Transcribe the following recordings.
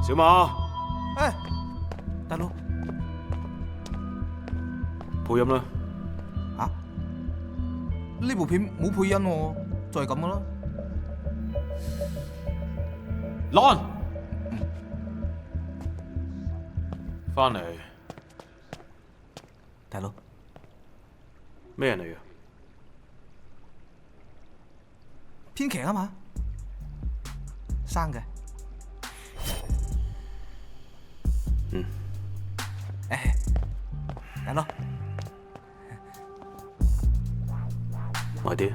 小馬，誒，大佬，配音啦。嚇？呢部片冇配音喎，就係咁噶啦。Lon，翻嚟。大佬，咩人嚟嘅？編劇啊嘛，生嘅。嗯。大佬，埋啲。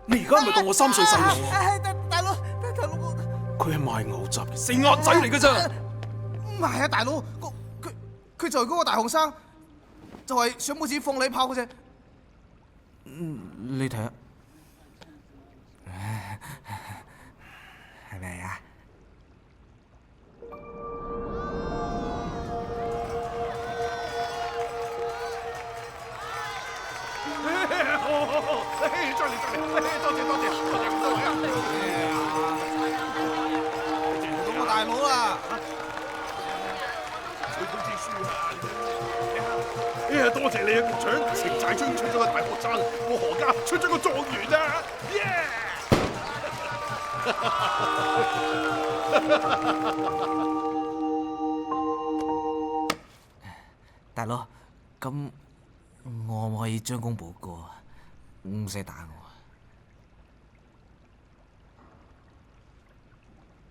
你而家係咪當我3歲細路啊？大佬，佢係賣牛雜嘅死鴨仔嚟嘅咋？唔係啊，大佬，佢就係嗰個大學生，就係上報紙放禮炮嗰隻。你睇下，係咪啊？再嚟，多謝咁多位啊！咁啊，大佬啊！多謝你啊，局長！程寨春出咗個大學生，我何家出咗個狀元啊！大佬，咁我唔可以將功補過，唔使打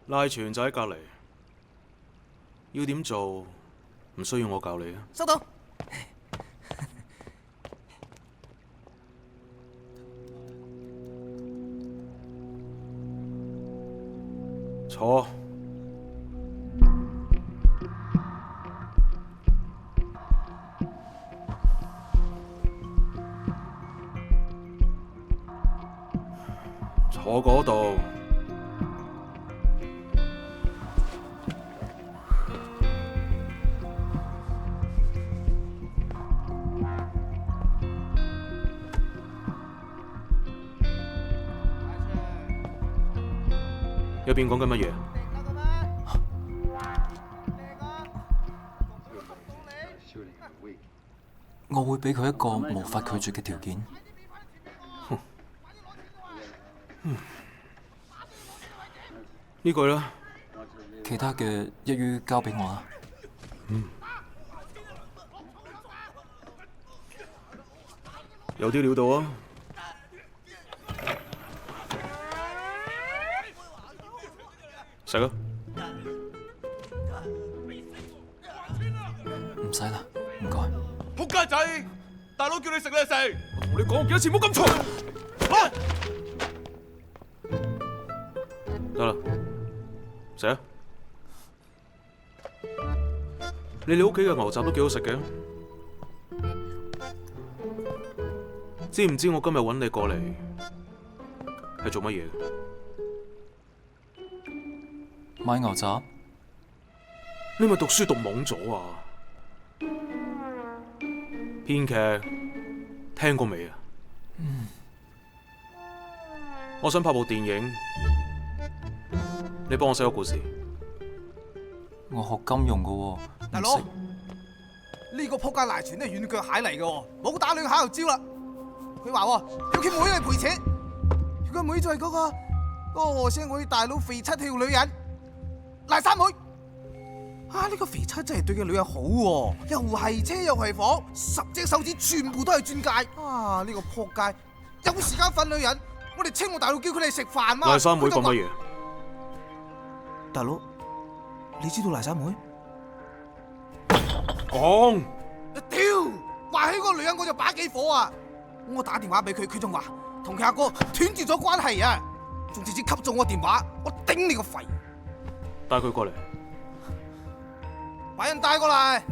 我。賴全就喺隔離，要點做唔需要我教你啊。收到。坐。坐嗰度。入邊講緊乜嘢？我會俾佢一個無法拒絕嘅條件。呢句啦。其他嘅一於交俾我啦。有啲料到啊！食啊！唔使啦，唔該。仆街仔，大佬叫你食你就食。我同你講過幾多次，唔好咁嘈。得啦，食啊！你哋屋企嘅牛雜都幾好食嘅，知唔知我今日揾你過嚟係做乜嘢？買牛雜？你咪讀書讀懵咗啊！編劇聽過未啊？我想拍部電影，你幫我寫個故事。我學金融㗎喎，大佬，呢個仆街賴全都係軟腳蟹嚟嘅，冇打兩下就招啦。佢話要佢妹嚟賠錢，佢妹就係嗰個和聲會大佬肥七條女人賴三妹。啊！呢個肥七真係對嘅女人好喎，又係車又係房，10隻手指全部都係鑽戒。啊！呢個仆街有時間瞓女人，我哋青龍大佬叫佢哋食飯嘛。賴三妹講乜嘢？大佬，你知道賴三妹？講。屌！話起個女人我就把幾火啊！我打電話俾佢，佢仲話同佢阿哥斷絕咗關係啊！仲直接吸咗我電話，我頂你個肺！帶佢過嚟。把人帶過嚟。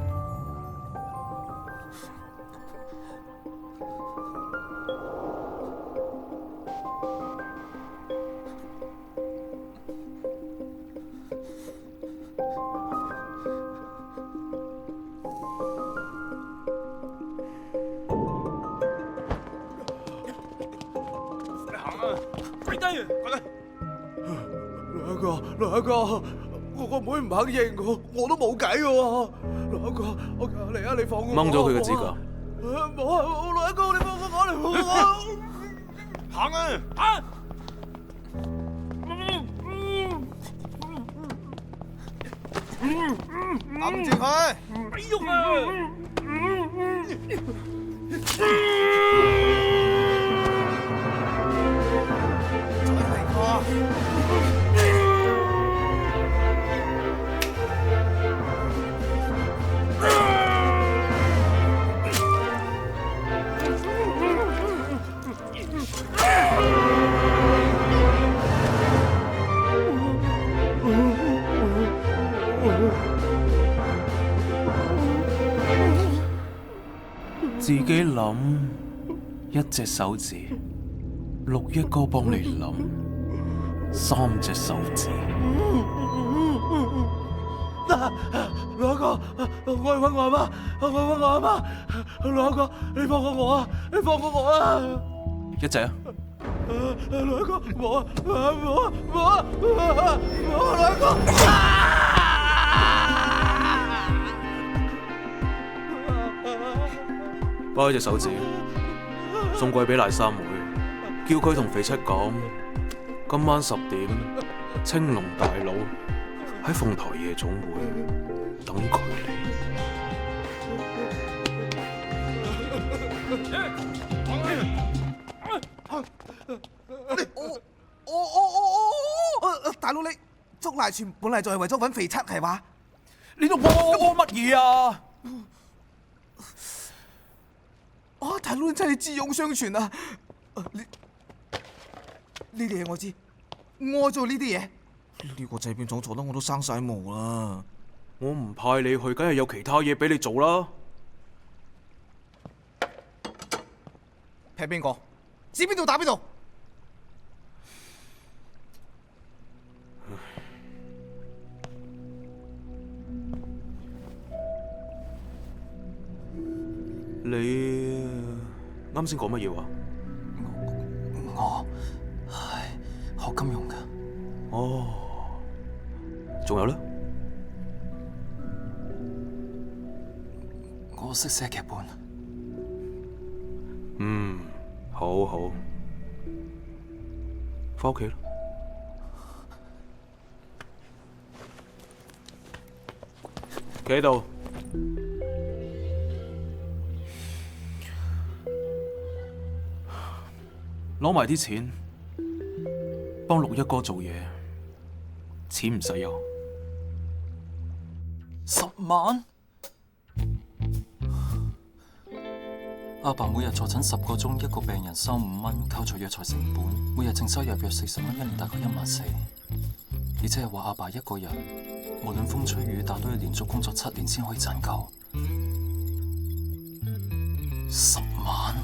跪低啊！跪低！兩個兩個，我個妹唔肯認我都冇計嘅喎。兩個，我求你啊，你放我。掹咗佢嘅指甲。冇啊，兩個，你放我，你放我。行啊！行！揞住佢。哎喐啊！再嚟個。自己諗一隻手指，六一哥幫你諗三隻手指。兩個，我去揾我阿媽，我去揾我阿媽。兩個，你放過我啊！你放過我啊！一隻啊！兩個，冇啊！冇兩個。包一隻手指，送貴俾賴三妹，叫佢同肥七講，今晚10點，青龍大佬喺鳳台夜總會等佢嚟。大佬你捉賴全本嚟就係為咗揾肥七係嘛？你度幫我乜嘢啊？啊！大佬真係智勇雙全啊！呢啲嘢我知，我做呢啲嘢。呢個製片廠坐得我都生晒毛啦。我唔派你去，梗係有其他嘢俾你做啦。劈邊個？指邊度打邊度。你啱先講乜嘢話？我係學金融㗎。哦，仲有咧？我識寫劇本。好好，返屋企啦。企喺度。攞埋啲錢，幫六一哥做嘢，錢唔使有。10萬？阿爸每日坐診10個鐘，一個病人收5蚊，扣除藥材成本，每日淨收入約40蚊，一年大概14000。而且係話阿爸一個人，無論風吹雨打都要連續工作7年先可以賺夠。10萬？